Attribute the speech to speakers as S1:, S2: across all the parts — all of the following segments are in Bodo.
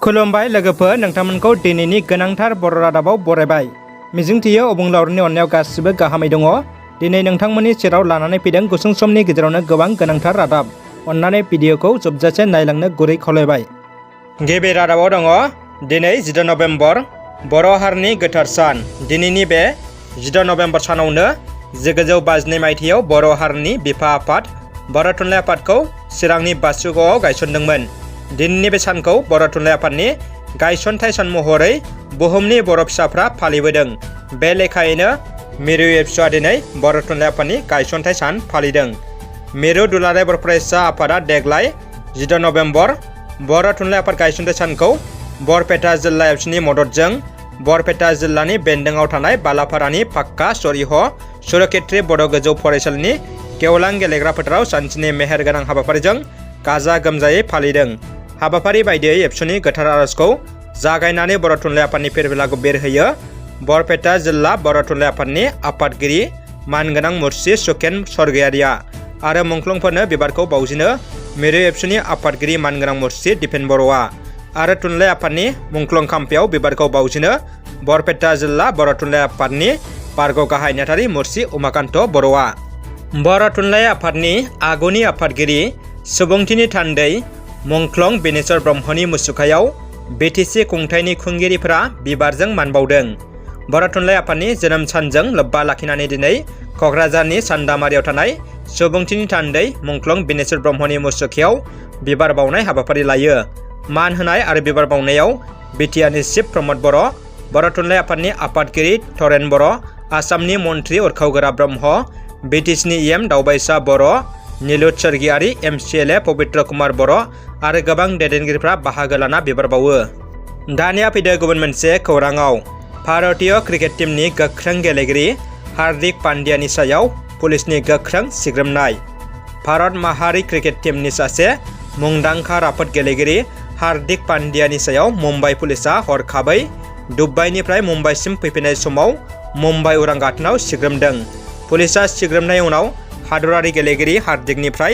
S1: खुलुमबाय लोगोफोर, नोंथांमोनखौ दिनैनि गोनांथार बर' रादाबाव बरायबाय। मिजिंथियो अबुंलावरिनि अननायाव गासिबो गाहामै दङ। दिनै नोंथांमोननि सेराव लानानै फैदों गुसुं समनि गेजेरावनो गोबां गोनांथार रादाब। अन्नानै भिडिअखौ जोबजासे नायलांनो गुरै खावलायबाय। गिबि रादाबाव दङ दिनै 10 नभेम्बर बर' हारिनि गोथार सान। दिनैनि बे 10 नभेम्बर सानावनो 1952 मायथाइयाव बर' हारिनि बिफा आफाद बर' थुनलाइ आफादखौ चिरांनि बासुगावआव गायसनदोंमोन। दिनैनि बे सानखौ बर' थुनलाइ आफादनि गायसनथाइ सान महरै बुहुमनि बर' फिसाफ्रा फालिबोदों। बे लेखायैनो मिरु एबसुआ दिनै बर' थुनलाइ आफादनि गायसनथाइ सान फालिदों। मिरु दुलाराय बर' फरायसा आफादा देग्लाय 10 नभेम्बर बर' थुनलाइ आफाद गायसनथाइ सानखौ बरपेटा जिल्ला एबसुनि मददजों बरपेटा जिल्लानि बेन्दोंआव थानाय बालापारानि पाक्का सरिह सुरक्षेत्री बड' गोजौ फरायसालिनि गेवलां गेलेग्रा फोथाराव सानसेनि मेहेरगोनां हाबाफारिजों गाजा गोमजायै फालिदों। हाबाफारि बायदियै एबसुनि गोथार आर'जखौ जागायनानै बर' थुनलाइ आफादनि फेरबेलाखौ बेरहोयो बरपेटा जिल्ला बर' थुनलाइ आफादनि आफादगिरि मानगोनां मुर्सि सुकेन स्वर्गयारिया आरो मुंख्लंफोरनो बिबारखौ बावजेनो मिरु एबसुनि आफादगिरि मानगोनां मुर्सि दिपेन बर'आ आरो थुनलाइ आफादनि मुंख्लं खाम्फायाव बिबारखौ बावजेनो बरपेटा जिल्ला बर' थुनलाइ आफादनि बारग' गाहाय नेहाथारि मुर्सि उमाकान्त बर'आ। बर' थुनलाइ आफादनि आगुनि आफादगिरि सुबुंथिनि थान्दै मुंख्लं बेनेश्वर ब्रह्मनि मुसुखायाव बिटिसि खुंथायनि खुंगिरिफोरा बिबारजों मान बावदों। बर' थुनलाइ आफादनि जोनोम सानजों लोब्बा लाखिनानै दिनै क'क्राझारनि सान्दामारियाव थानाय सुबुंथिनि थान्दै मुंख्लं बेनेश्वर ब्रह्मनि मुसुखायाव बिबार बावनाय हाबाफारि लायो। मान होनाय आरो बिबार बावनायाव बिटिआरनि चिफ प्रमद बर' थुनलाइ आफादनि आफादगिरि थरेन बर', आसामनि मन्त्रि उरखावगोरा ब्रह्म, बिटिसिनि एम दावबायसा बर', निलुत सोरगियारि, MCLA पबित्र कुमार बर' आरो गोबां दैदेनगिरिफ्रा बाहागो लाना बिबार बावो। दानिया फैदो गुबुन मोनसे खौराङाव। भारतीय क्रिकेट टीमनि गोख्रों गेलेगिरि हार्दिक पान्ड्यानि सायाव पुलिसनि गोख्रों सिग्रोमनाय। भारत माहारि क्रिकेट टीमनि सासे मुंदांखा राफोद गेलेगिरि हार्दिक पान्ड्यानि सायाव मुम्बाइ पुलिसआ हरखाबै दुबाइनिफ्राय मुम्बाइसिम फैफिननाय समाव मुम्बाइ उरां गाथोनाव सिग्रोमदों। पुलिसआ सिग्रोमनाय उनाव हादरारि गेलेगिरि हार्दिकनिफ्राय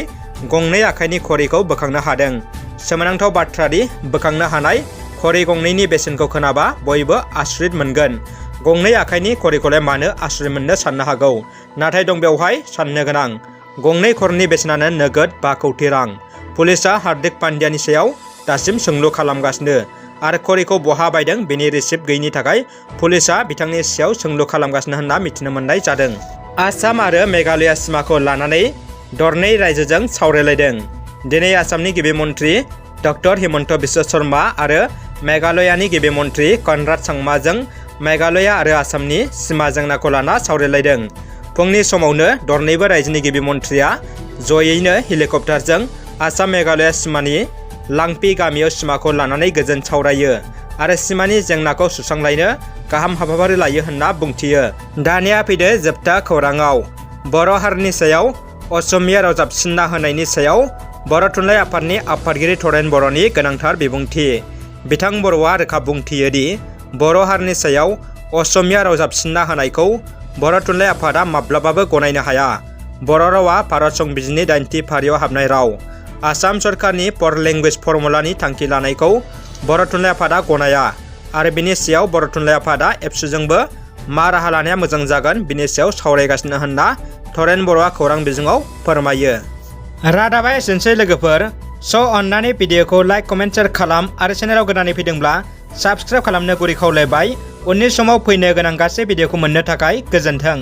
S1: गंनै आखाइनि घड़ीखौ बोखांनो हादों। सोमोनांथाव बाथ्रादि बोखांनो हानाय घड़ी गंनैनि बेसेनखौ खोनाबा बयबो आसरित मोनगोन। गंनै आखाइनि घड़ीखौलाय मानो आसरित मोननो साननो हागौ, नाथाय दं बेवहाय साननो गोनां। गंनै घड़ीनि बेसेनानो नोगोद 5 कौटि रां। पुलिसआ हार्दिक पान्ड्यानि सायाव दासिम सोंलु खालामगासिनो आरो घड़ीखौ बहा बायदों बेनि रिसिप्ट गैयिनि थाखाय पुलिसआ बिथांनि सायाव सोंलु खालामगासिनो होनना मिथिनो मोननाय जादों। आसाम आरो मेघालया सिमाखौ लानानै दरनै रायजोजों सावरायलायदों। दिनै आसामनि गिबि मन्त्रि डक्टर हिमन्त बिश्व शर्मा आरो मेघालयानि गिबि मन्त्रि कनराड सांमाजों मेघालया आरो आसामनि सिमा जेंनाखौ लाना सावरायलायदों। फुंनि समावनो दरनैबो रायजोनि गिबि मन्थ्रिया जयैनो हेलिकप्टारजों आसाम मेघालया सिमानि लांपि गामियाव सिमाखौ लानानै गोजोन सावरायो आरो सिमानि जेंनाखौ सुस्रांलायनो गाहाम हाबाफारि लायो होनना बुंथियो। दानिया फैदो जोबथा खौराङाव। बर' हारिनि सायाव असमिया राव जाबसिनना होनायनि सायाव बर' थुनलाइ आफादनि आफादगिरि थरेन बर'नि गोनांथार बिबुंथि। बिथां बर'आ रोखा बुंथियो दि बर' हारिनि सायाव असमिया राव जाबसिनना होनायखौ बर' थुनलाइ आफादा माब्लाबाबो गनायनो हाया। बर' रावा भारत संबिजिरनि 8थि फारियाव हाबनाय राव। आसाम सरकारनि फर लेंगुवेज फर्मुलानि थांखि लानायखौ बर' थुनलाइ आफादा गनाया आरो बिनि सायाव बर' थुनलाइ आफादा एबसुजोंबो मा राहा लानाया मोजां जागोन बिनि सायाव सावरायगासिनो होनना थरेन बर'आ खौरां बिजोङाव फोरमायो। रादाबा एसेनोसै लोगोफोर। अन्नानै भिडिअखौ लाइक, कमेन्ट, शेयार खालाम आरो चेनेलाव गोदानै फैदोंब्ला साबस्क्राइब खालामनो गुरै खावलायबाय। उननि समाव फैनो गोनां गासै भिडिअखौ मोननो थाखाय गोजोन्थों।